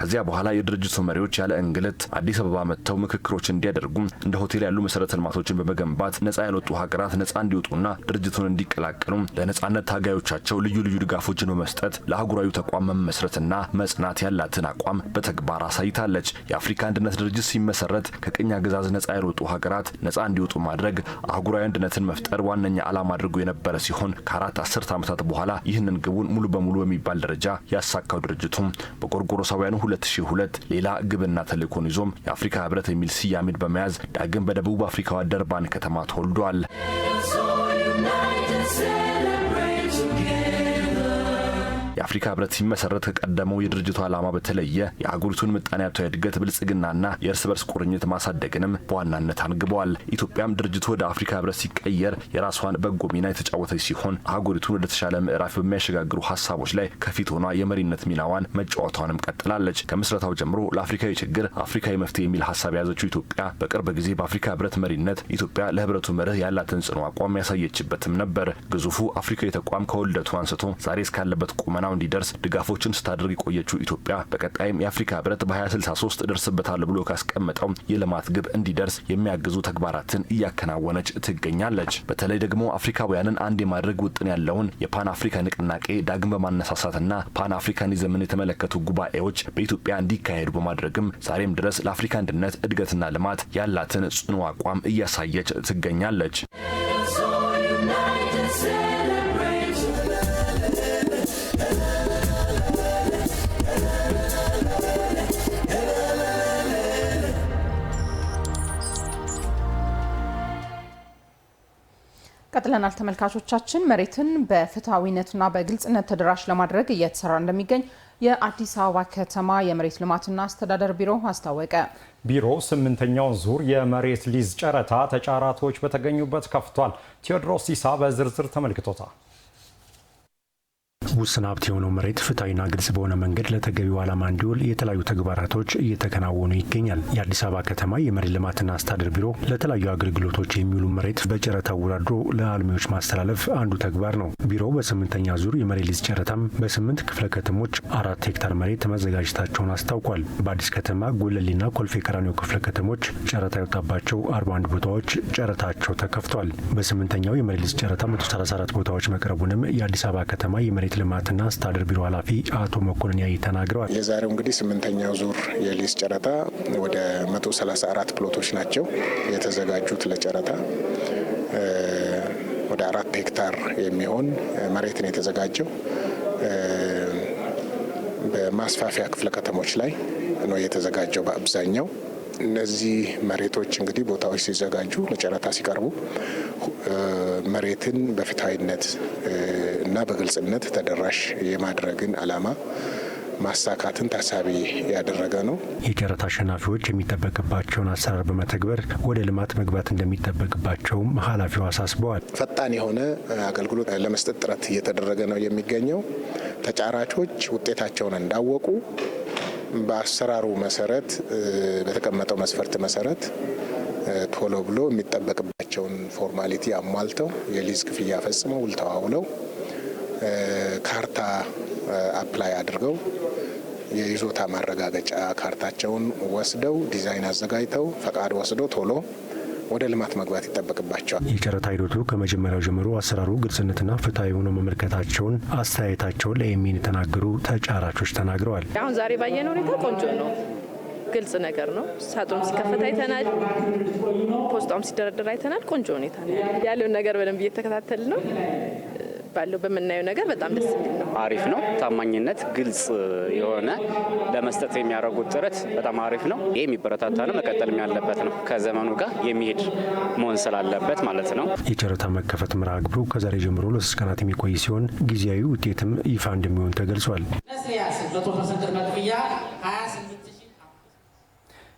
ከዚያ በኋላ የድርጅቱ መሪዎች ያለ እንግልት አዲስ አበባ መጥተው ምክክሮች እንዲያደርጉ እንደ ሆቴል ያሉ መሰረተ ልማቶችን በመገንባት ነጻ ያልወጡ ሀገራት ነጻ እንዲወጡና ድርጅቱን እንዲቀላቀሉ ለነጻነት ታጋዮቻቸው ልዩ ልዩ ድጋፎችን በመስጠት ለአህጉራዊ ተቋም መመስረትና መጽናት ያላትን አቋም በተግባር አሳይታለች። የአፍሪካ አንድነት ድርጅት ሲመሰረት ከቅኝ አገዛዝ ነጻ ያልወጡ ሀገራት ነጻ እንዲወጡ ማድረግ አህጉራዊ አንድነትን መፍጠር ዋነኛ ዓላማ አድርጎ የነበረ ሲሆን ከ4 አስርት ዓመታት በኋላ ይህንን ግቡን ሙሉ በሙሉ በሚባል ደረጃ ያሳካው ድርጅቱ በጎርጎሮሳውያኑ 2002 ሌላ ግብና ተልእኮን ይዞም የአፍሪካ ህብረት የሚል ስያሜን በመያዝ ዳግም በደቡብ አፍሪካዋ ደርባን ከተማ ተወልዷል። የአፍሪካ ህብረት ሲመሰረት ከቀደመው የድርጅቱ ዓላማ በተለየ የአህጉሪቱን ምጣኔ ሀብታዊ እድገት ብልጽግናና የእርስ በርስ ቁርኝት ማሳደግንም በዋናነት አንግበዋል። ኢትዮጵያም ድርጅቱ ወደ አፍሪካ ህብረት ሲቀየር የራሷን በጎ ሚና የተጫወተች ሲሆን አህጉሪቱን ወደ ተሻለ ምዕራፍ በሚያሸጋግሩ ሀሳቦች ላይ ከፊት ሆኗ የመሪነት ሚናዋን መጫወቷንም ቀጥላለች። ከምስረታው ጀምሮ ለአፍሪካዊ ችግር አፍሪካዊ መፍትሄ የሚል ሀሳብ የያዘችው ኢትዮጵያ በቅርብ ጊዜ በአፍሪካ ህብረት መሪነት ኢትዮጵያ ለህብረቱ መርህ ያላትን ጽኑ አቋም ያሳየችበትም ነበር። ግዙፉ አፍሪካዊ ተቋም ከውልደቱ አንስቶ ዛሬ እስካለበት ቁመና እንዲደርስ ድጋፎችን ስታደርግ የቆየችው ኢትዮጵያ በቀጣይም የአፍሪካ ህብረት በ2063 ደርስበታል ብሎ ካስቀመጠው የልማት ግብ እንዲደርስ የሚያግዙ ተግባራትን እያከናወነች ትገኛለች። በተለይ ደግሞ አፍሪካውያንን አንድ የማድረግ ውጥን ያለውን የፓን አፍሪካ ንቅናቄ ዳግም በማነሳሳትና ፓን አፍሪካኒዝምን የተመለከቱ ጉባኤዎች በኢትዮጵያ እንዲካሄዱ በማድረግም ዛሬም ድረስ ለአፍሪካ አንድነት እድገትና ልማት ያላትን ጽኑ አቋም እያሳየች ትገኛለች። ቀጥለናል ተመልካቾቻችን። መሬትን በፍትሃዊነትና በግልጽነት ተደራሽ ለማድረግ እየተሰራ እንደሚገኝ የአዲስ አበባ ከተማ የመሬት ልማትና አስተዳደር ቢሮ አስታወቀ። ቢሮው 8ኛውን ዙር የመሬት ሊዝ ጨረታ ተጫራቾች በተገኙበት ከፍቷል። ቴዎድሮስ ሲሳ በዝርዝር ተመልክቶታል። ውስን ሀብት የሆነው መሬት ፍትሐዊና ግልጽ በሆነ መንገድ ለተገቢው ዓላማ እንዲውል የተለያዩ ተግባራቶች እየተከናወኑ ይገኛል። የአዲስ አበባ ከተማ የመሬት ልማትና አስተዳደር ቢሮ ለተለያዩ አገልግሎቶች የሚውሉ መሬት በጨረታ አወዳድሮ ለአልሚዎች ማስተላለፍ አንዱ ተግባር ነው። ቢሮው በ8ኛ ዙር የመሬት ሊዝ ጨረታም በ8 ክፍለ ከተሞች 4 ሄክታር መሬት መዘጋጀታቸውን አስታውቋል። በአዲስ ከተማ ጉለሌና ኮልፌ ቀራኒዮ ክፍለ ከተሞች ጨረታ የወጣባቸው 41 ቦታዎች ጨረታቸው ተከፍቷል። በ8ኛው የመሬት ሊዝ ጨረታ 134 ቦታዎች መቅረቡንም የአዲስ አበባ ከተማ የመሬት ልማትና አስተዳደር ቢሮ ኃላፊ አቶ መኮንን ያይ ተናግረዋል። የዛሬው እንግዲህ 8ኛው ዙር የሊዝ ጨረታ ወደ 134 ፕሎቶች ናቸው የተዘጋጁት ለጨረታ። ወደ 4 ሄክታር የሚሆን መሬት ነው የተዘጋጀው። በማስፋፊያ ክፍለ ከተሞች ላይ ነው የተዘጋጀው በአብዛኛው። እነዚህ መሬቶች እንግዲህ ቦታዎች ሲዘጋጁ ለጨረታ ሲቀርቡ መሬትን በፍትሐዊነት እና በግልጽነት ተደራሽ የማድረግን ዓላማ ማሳካትን ታሳቢ ያደረገ ነው። የጨረታ አሸናፊዎች የሚጠበቅባቸውን አሰራር በመተግበር ወደ ልማት መግባት እንደሚጠበቅባቸውም ኃላፊው አሳስበዋል። ፈጣን የሆነ አገልግሎት ለመስጠት ጥረት እየተደረገ ነው የሚገኘው። ተጫራቾች ውጤታቸውን እንዳወቁ በአሰራሩ መሰረት በተቀመጠው መስፈርት መሰረት ቶሎ ብሎ የሚጠበቅባቸውን ፎርማሊቲ አሟልተው የሊዝ ክፍያ ፈጽመው ውል ተዋውለው ካርታ አፕላይ አድርገው የይዞታ ማረጋገጫ ካርታቸውን ወስደው ዲዛይን አዘጋጅተው ፈቃድ ወስደው ቶሎ ወደ ልማት መግባት ይጠበቅባቸዋል። የጨረታ ሂደቱ ከመጀመሪያው ጀምሮ አሰራሩ ግልጽነትና ፍትሐዊ ሆኖ መመልከታቸውን አስተያየታቸውን ለኤሚን የተናገሩ ተጫራቾች ተናግረዋል። አሁን ዛሬ ባየነው ሁኔታ ቆንጆ ነው፣ ግልጽ ነገር ነው። ሳጥኑም ሲከፈት አይተናል፣ ፖስታውም ሲደረደር አይተናል። ቆንጆ ሁኔታ ነው ያለውን ነገር በደንብ እየተከታተል ነው ባለው በመናየው ነገር በጣም ደስ የሚል ነው። አሪፍ ነው። ታማኝነት፣ ግልጽ የሆነ ለመስጠት የሚያደርጉት ጥረት በጣም አሪፍ ነው። ይህ የሚበረታታ ነው፣ መቀጠልም ያለበት ነው። ከዘመኑ ጋር የሚሄድ መሆን ስላለበት ማለት ነው። የጨረታ መከፈት መርሃ ግብሩ ከዛሬ ጀምሮ ለ3 ቀናት የሚቆይ ሲሆን ጊዜያዊ ውጤትም ይፋ እንደሚሆን ተገልጿል።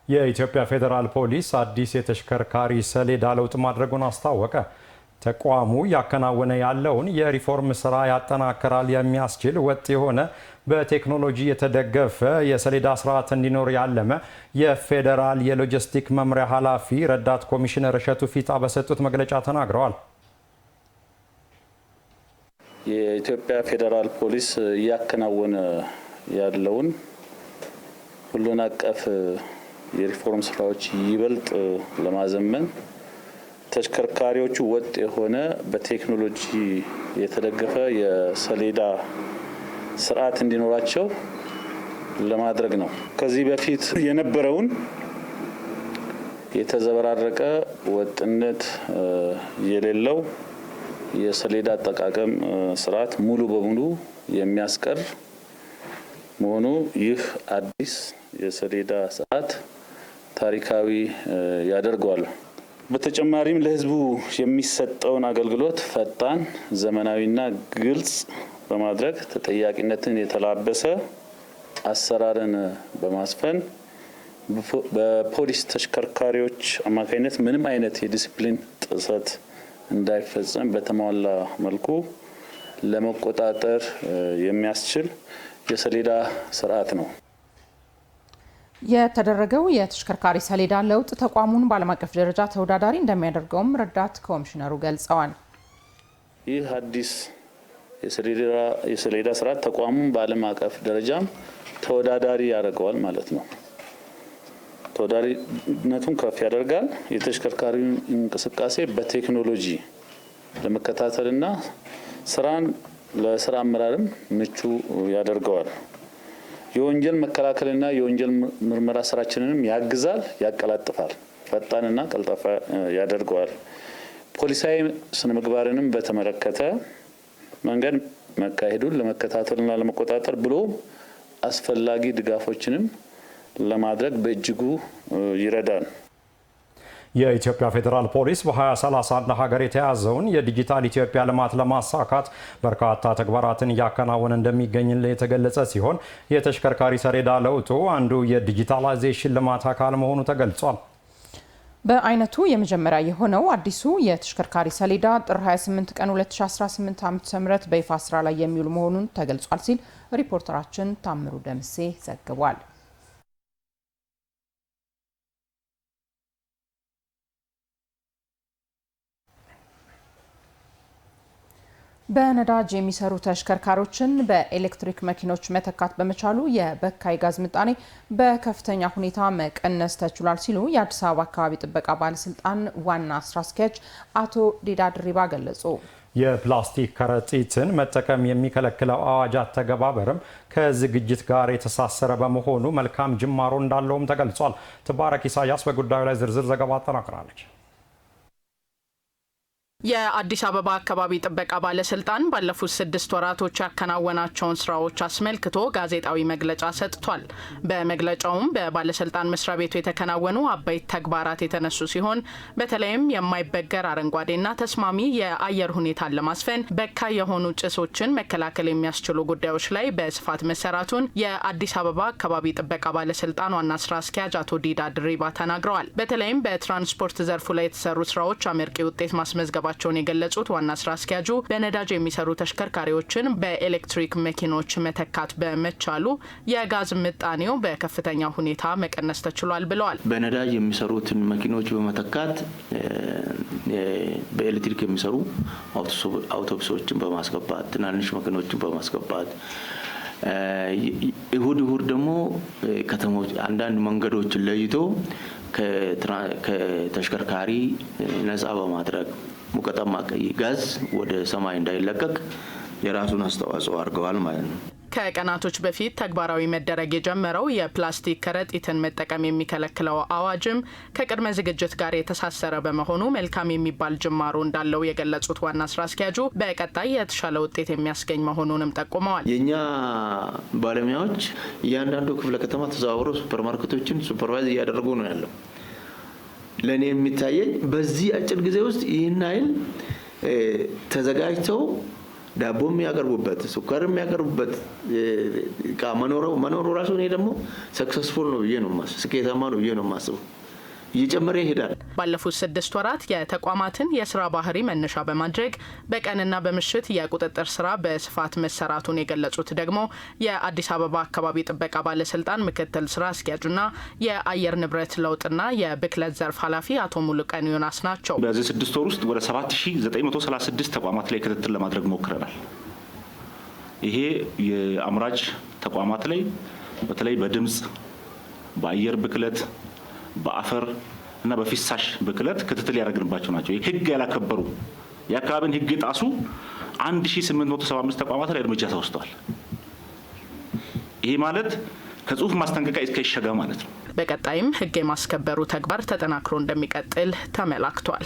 የኢትዮጵያ ፌዴራል ፖሊስ አዲስ የተሽከርካሪ ሰሌዳ ለውጥ ማድረጉን አስታወቀ። ተቋሙ ያከናወነ ያለውን የሪፎርም ስራ ያጠናክራል የሚያስችል ወጥ የሆነ በቴክኖሎጂ የተደገፈ የሰሌዳ ስርዓት እንዲኖር ያለመ የፌዴራል የሎጂስቲክ መምሪያ ኃላፊ ረዳት ኮሚሽነር እሸቱ ፊጣ በሰጡት መግለጫ ተናግረዋል። የኢትዮጵያ ፌዴራል ፖሊስ እያከናወነ ያለውን ሁሉን አቀፍ የሪፎርም ስራዎች ይበልጥ ለማዘመን ተሽከርካሪዎቹ ወጥ የሆነ በቴክኖሎጂ የተደገፈ የሰሌዳ ስርዓት እንዲኖራቸው ለማድረግ ነው። ከዚህ በፊት የነበረውን የተዘበራረቀ ወጥነት የሌለው የሰሌዳ አጠቃቀም ስርዓት ሙሉ በሙሉ የሚያስቀር መሆኑ ይህ አዲስ የሰሌዳ ስርዓት ታሪካዊ ያደርገዋል። በተጨማሪም ለሕዝቡ የሚሰጠውን አገልግሎት ፈጣን፣ ዘመናዊና ግልጽ በማድረግ ተጠያቂነትን የተላበሰ አሰራርን በማስፈን በፖሊስ ተሽከርካሪዎች አማካኝነት ምንም አይነት የዲሲፕሊን ጥሰት እንዳይፈጸም በተሟላ መልኩ ለመቆጣጠር የሚያስችል የሰሌዳ ስርዓት ነው። የተደረገው የተሽከርካሪ ሰሌዳ ለውጥ ተቋሙን በዓለም አቀፍ ደረጃ ተወዳዳሪ እንደሚያደርገውም ረዳት ኮሚሽነሩ ገልጸዋል። ይህ አዲስ የሰሌዳ ስርዓት ተቋሙን በዓለም አቀፍ ደረጃም ተወዳዳሪ ያደርገዋል ማለት ነው። ተወዳዳሪነቱን ከፍ ያደርጋል። የተሽከርካሪውን እንቅስቃሴ በቴክኖሎጂ ለመከታተልና ስራን ለስራ አመራርም ምቹ ያደርገዋል። የወንጀል መከላከልና የወንጀል ምርመራ ስራችንንም ያግዛል፣ ያቀላጥፋል፣ ፈጣንና ቀልጣፋ ያደርገዋል። ፖሊሳዊ ስነ ምግባርንም በተመለከተ መንገድ መካሄዱን ለመከታተልና ለመቆጣጠር ብሎ አስፈላጊ ድጋፎችንም ለማድረግ በእጅጉ ይረዳል። የኢትዮጵያ ፌዴራል ፖሊስ በ2031 ሀገር የተያዘውን የዲጂታል ኢትዮጵያ ልማት ለማሳካት በርካታ ተግባራትን እያከናወነ እንደሚገኝ የተገለጸ ሲሆን የተሽከርካሪ ሰሌዳ ለውጡ አንዱ የዲጂታላይዜሽን ልማት አካል መሆኑ ተገልጿል። በአይነቱ የመጀመሪያ የሆነው አዲሱ የተሽከርካሪ ሰሌዳ ጥር 28 ቀን 2018 ዓ.ም በይፋ ስራ ላይ የሚውል መሆኑን ተገልጿል ሲል ሪፖርተራችን ታምሩ ደምሴ ዘግቧል። በነዳጅ የሚሰሩ ተሽከርካሪዎችን በኤሌክትሪክ መኪኖች መተካት በመቻሉ የበካይ ጋዝ ምጣኔ በከፍተኛ ሁኔታ መቀነስ ተችሏል ሲሉ የአዲስ አበባ አካባቢ ጥበቃ ባለስልጣን ዋና ስራ አስኪያጅ አቶ ዲዳ ድሪባ ገለጹ። የፕላስቲክ ከረጢትን መጠቀም የሚከለክለው አዋጅ አተገባበርም ከዝግጅት ጋር የተሳሰረ በመሆኑ መልካም ጅማሮ እንዳለውም ተገልጿል። ትባረክ ኢሳያስ በጉዳዩ ላይ ዝርዝር ዘገባ አጠናቅራለች። የአዲስ አበባ አካባቢ ጥበቃ ባለስልጣን ባለፉት 6 ወራቶች ያከናወናቸውን ስራዎች አስመልክቶ ጋዜጣዊ መግለጫ ሰጥቷል። በመግለጫውም በባለስልጣን መስሪያ ቤቱ የተከናወኑ አበይት ተግባራት የተነሱ ሲሆን በተለይም የማይበገር አረንጓዴና ተስማሚ የአየር ሁኔታን ለማስፈን በካይ የሆኑ ጭሶችን መከላከል የሚያስችሉ ጉዳዮች ላይ በስፋት መሰራቱን የአዲስ አበባ አካባቢ ጥበቃ ባለስልጣን ዋና ስራ አስኪያጅ አቶ ዲዳ ድሪባ ተናግረዋል። በተለይም በትራንስፖርት ዘርፉ ላይ የተሰሩ ስራዎች አመርቂ ውጤት ማስመዝገባ ቸውን የገለጹት ዋና ስራ አስኪያጁ በነዳጅ የሚሰሩ ተሽከርካሪዎችን በኤሌክትሪክ መኪኖች መተካት በመቻሉ የጋዝ ምጣኔው በከፍተኛ ሁኔታ መቀነስ ተችሏል ብለዋል። በነዳጅ የሚሰሩትን መኪኖች በመተካት በኤሌክትሪክ የሚሰሩ አውቶቡሶችን በማስገባት ትናንሽ መኪኖችን በማስገባት እሁድ ደግሞ ከተሞች አንዳንድ መንገዶችን ለይቶ ከተሽከርካሪ ነፃ በማድረግ ሙቀታማ ቀይ ጋዝ ወደ ሰማይ እንዳይለቀቅ የራሱን አስተዋጽኦ አድርገዋል ማለት ነው። ከቀናቶች በፊት ተግባራዊ መደረግ የጀመረው የፕላስቲክ ከረጢትን መጠቀም የሚከለክለው አዋጅም ከቅድመ ዝግጅት ጋር የተሳሰረ በመሆኑ መልካም የሚባል ጅማሮ እንዳለው የገለጹት ዋና ስራ አስኪያጁ በቀጣይ የተሻለ ውጤት የሚያስገኝ መሆኑንም ጠቁመዋል። የኛ ባለሙያዎች እያንዳንዱ ክፍለ ከተማ ተዘዋውረው ሱፐርማርኬቶችን ሱፐርቫይዝ እያደረጉ ነው ያለው። ለኔ የሚታየኝ በዚህ አጭር ጊዜ ውስጥ ይህን አይል ተዘጋጅተው ዳቦ የሚያቀርቡበት ስኳር የሚያቀርቡበት እቃ መኖሩ ራሱ እኔ ደግሞ ሰክሰስፉል ነው ብዬ ነው ማስበው፣ ስኬታማ ነው ብዬ ነው ማስበው። እየጨመረ ይሄዳል። ባለፉት 6 ወራት የተቋማትን የስራ ባህሪ መነሻ በማድረግ በቀንና በምሽት የቁጥጥር ስራ በስፋት መሰራቱን የገለጹት ደግሞ የአዲስ አበባ አካባቢ ጥበቃ ባለስልጣን ምክትል ስራ አስኪያጁና የአየር ንብረት ለውጥና የብክለት ዘርፍ ኃላፊ አቶ ሙሉቀን ዮናስ ናቸው። በዚህ 6 ወር ውስጥ ወደ 7936 ተቋማት ላይ ክትትል ለማድረግ ሞክረናል። ይሄ የአምራች ተቋማት ላይ በተለይ በድምጽ፣ በአየር ብክለት፣ በአፈር እና በፍሳሽ ብክለት ክትትል ያደረግንባቸው ናቸው። ህግ ያላከበሩ የአካባቢን ህግ ጣሱ 1875 ተቋማት ላይ እርምጃ ተወስዷል። ይሄ ማለት ከጽሁፍ ማስጠንቀቂያ እስከ ይሸጋ ማለት ነው። በቀጣይም ህግ የማስከበሩ ተግባር ተጠናክሮ እንደሚቀጥል ተመላክቷል።